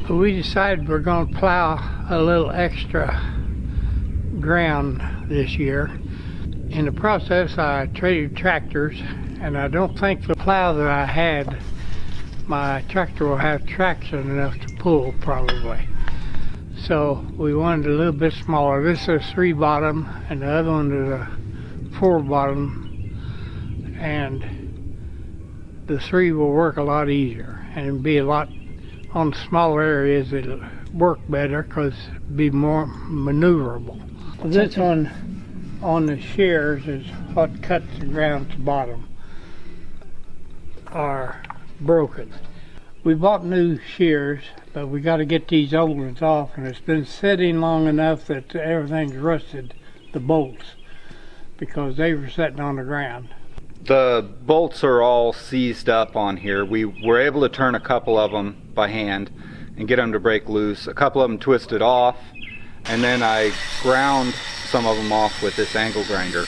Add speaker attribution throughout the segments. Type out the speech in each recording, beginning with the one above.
Speaker 1: We decided we're going to plow a little extra ground this year. In the process, I traded tractors, and I don't think the plow that I had, my tractor will have traction enough to pull probably. So we wanted a little bit smaller. This is a 3 bottom and the other one is a 4 bottom, and the 3 will work a lot easier and it'll be a lot on smaller areas. It'll work better because it'll be more maneuverable. This one on the shears is what cuts the ground to bottom are broken. We bought new shears, but we got to get these old ones off, and it's been sitting long enough that everything's rusted, the bolts, because they were sitting on the ground.
Speaker 2: The bolts are all seized up on here. We were able to turn a couple of them by hand and get them to break loose. A couple of them twisted off, and then I ground some of them off with this angle grinder.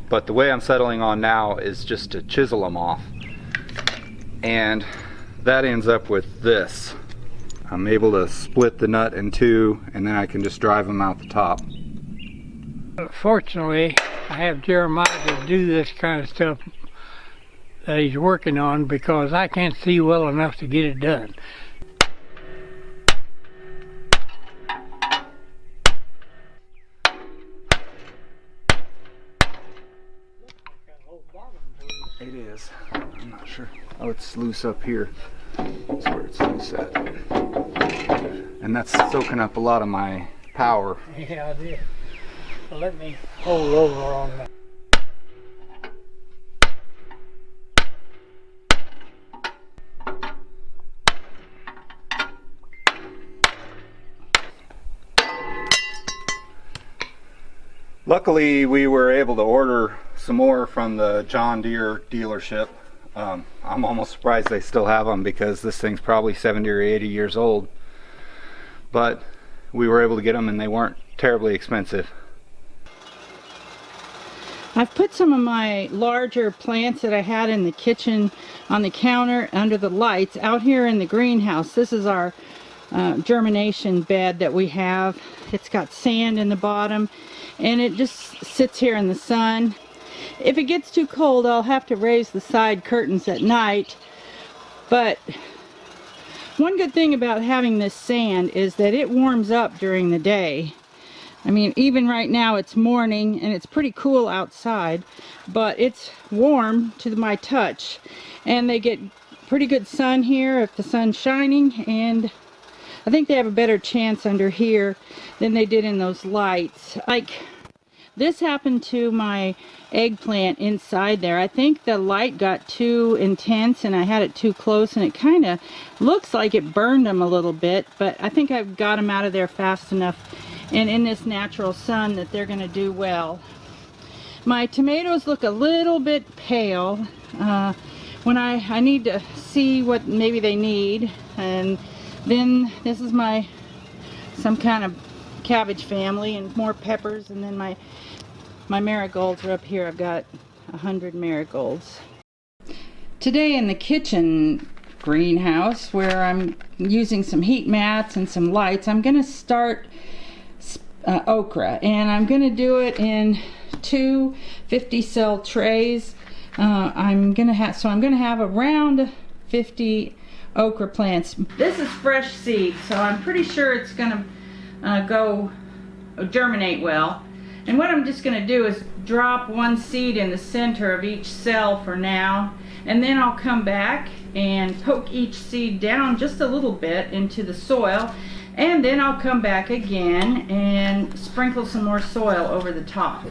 Speaker 2: But the way I'm settling on now is just to chisel them off. And that ends up with this. I'm able to split the nut in 2, and then I can just drive them out the top.
Speaker 1: Fortunately, I have Jeremiah to do this kind of stuff that he's working on because I can't see well enough to get it done.
Speaker 2: It is. I'm not sure. Oh, it's loose up here. That's where it's loose at. And that's soaking up a lot of my power.
Speaker 1: Yeah, I did. Well, let me hold over on that.
Speaker 2: Luckily, we were able to order some more from the John Deere dealership. I'm almost surprised they still have them because this thing's probably 70 or 80 years old. But we were able to get them and they weren't terribly expensive.
Speaker 3: I've put some of my larger plants that I had in the kitchen on the counter under the lights out here in the greenhouse. This is our germination bed that we have. It's got sand in the bottom and it just sits here in the sun. If it gets too cold, I'll have to raise the side curtains at night. But one good thing about having this sand is that it warms up during the day. I mean, even right now it's morning and it's pretty cool outside, but it's warm to my touch. And they get pretty good sun here if the sun's shining, and I think they have a better chance under here than they did in those lights. Like, this happened to my eggplant inside there. I think the light got too intense and I had it too close, and it kind of looks like it burned them a little bit, but I think I've got them out of there fast enough and in this natural sun that they're going to do well. My tomatoes look a little bit pale. When I need to see what maybe they need. And then this is some kind of cabbage family and more peppers, and then my marigolds are up here. I've got 100 marigolds. Today in the kitchen greenhouse, where I'm using some heat mats and some lights, I'm going to start okra, and I'm going to do it in 2 50-cell trays. I'm going to have around 50 okra plants. This is fresh seed, so I'm pretty sure it's going to germinate well. And what I'm just going to do is drop 1 seed in the center of each cell for now, and then I'll come back and poke each seed down just a little bit into the soil, and then I'll come back again and sprinkle some more soil over the top.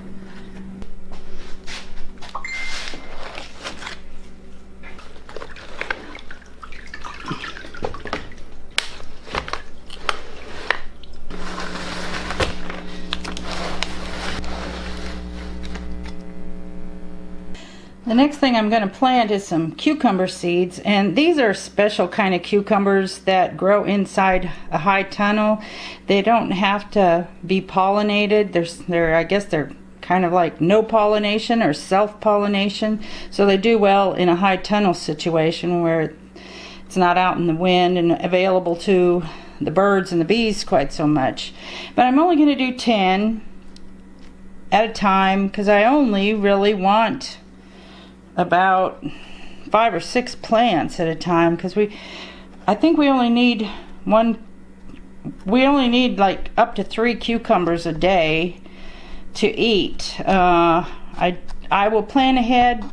Speaker 3: The next thing I'm going to plant is some cucumber seeds, and these are special kind of cucumbers that grow inside a high tunnel. They don't have to be pollinated. I guess they're kind of like no pollination or self-pollination, so they do well in a high tunnel situation where it's not out in the wind and available to the birds and the bees quite so much. But I'm only going to do 10 at a time because I only really want about 5 or 6 plants at a time, because I think we only need like up to 3 cucumbers a day to eat. I will plan ahead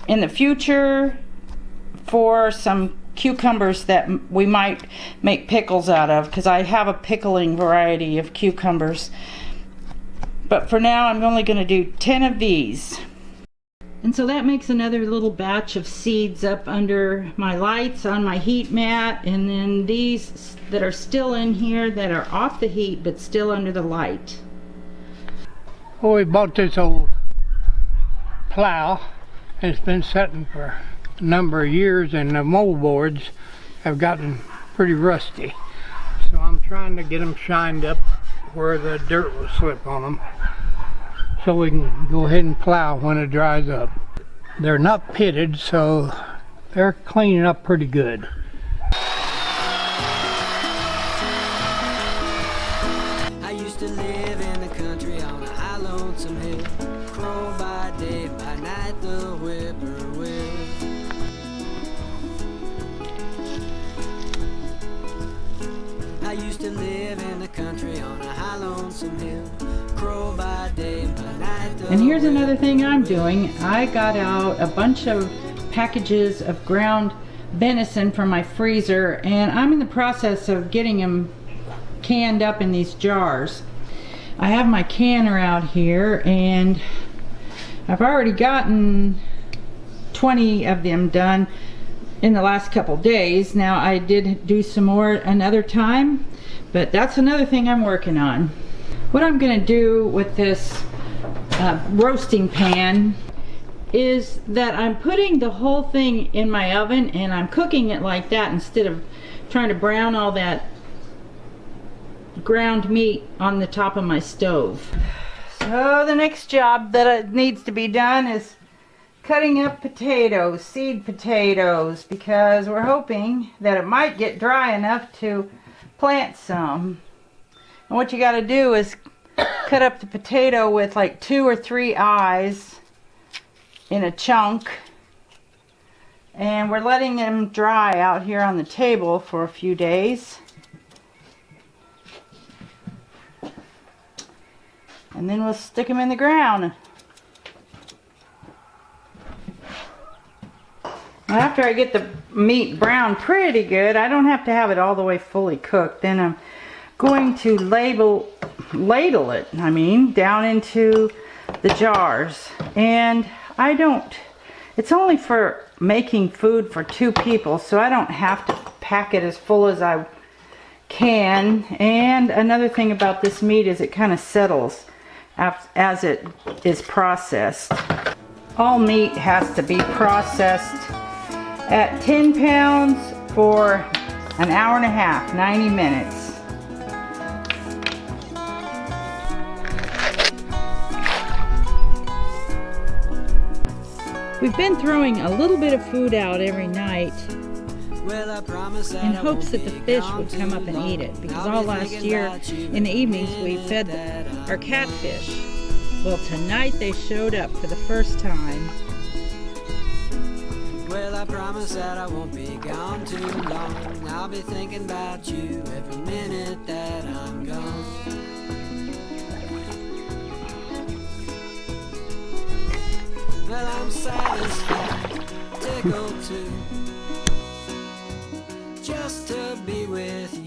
Speaker 3: in the future for some cucumbers that we might make pickles out of, because I have a pickling variety of cucumbers. But for now I'm only going to do 10 of these. And so that makes another little batch of seeds up under my lights on my heat mat, and then these that are still in here that are off the heat but still under the light.
Speaker 1: Well, we bought this old plow, and it's been sitting for a number of years, and the moldboards have gotten pretty rusty. So I'm trying to get them shined up where the dirt will slip on them, so we can go ahead and plow when it dries up. They're not pitted, so they're cleaning up pretty good.
Speaker 4: I used to live in the country on a high lonesome hill. Crow by day, by night the whippoorwill. I used to live in the country on a high lonesome hill. Crow by day, by night the
Speaker 3: And here's another thing I'm doing. I got out a bunch of packages of ground venison from my freezer, and I'm in the process of getting them canned up in these jars. I have my canner out here, and I've already gotten 20 of them done in the last couple days. Now I did do some more another time, but that's another thing I'm working on. What I'm going to do with this roasting pan is that I'm putting the whole thing in my oven, and I'm cooking it like that instead of trying to brown all that ground meat on the top of my stove. So the next job that needs to be done is cutting up potatoes, seed potatoes, because we're hoping that it might get dry enough to plant some. And what you got to do is cut up the potato with like 2 or 3 eyes in a chunk, and we're letting them dry out here on the table for a few days, and then we'll stick them in the ground. After I get the meat browned pretty good, I don't have to have it all the way fully cooked. Then I'm going to ladle it, down into the jars. And it's only for making food for 2 people, so I don't have to pack it as full as I can. And another thing about this meat is it kind of settles as it is processed. All meat has to be processed at 10 pounds for an hour and a half, 90 minutes. We've been throwing a little bit of food out every night in hopes that the fish would come up and eat it, because all last year in the evenings we fed our catfish. Well, tonight they showed up for the first time.
Speaker 4: Well, I promise that I won't be gone too long. I'll be thinking about you every minute that I'm gone. Well, I'm satisfied, tickled too, just to be with you.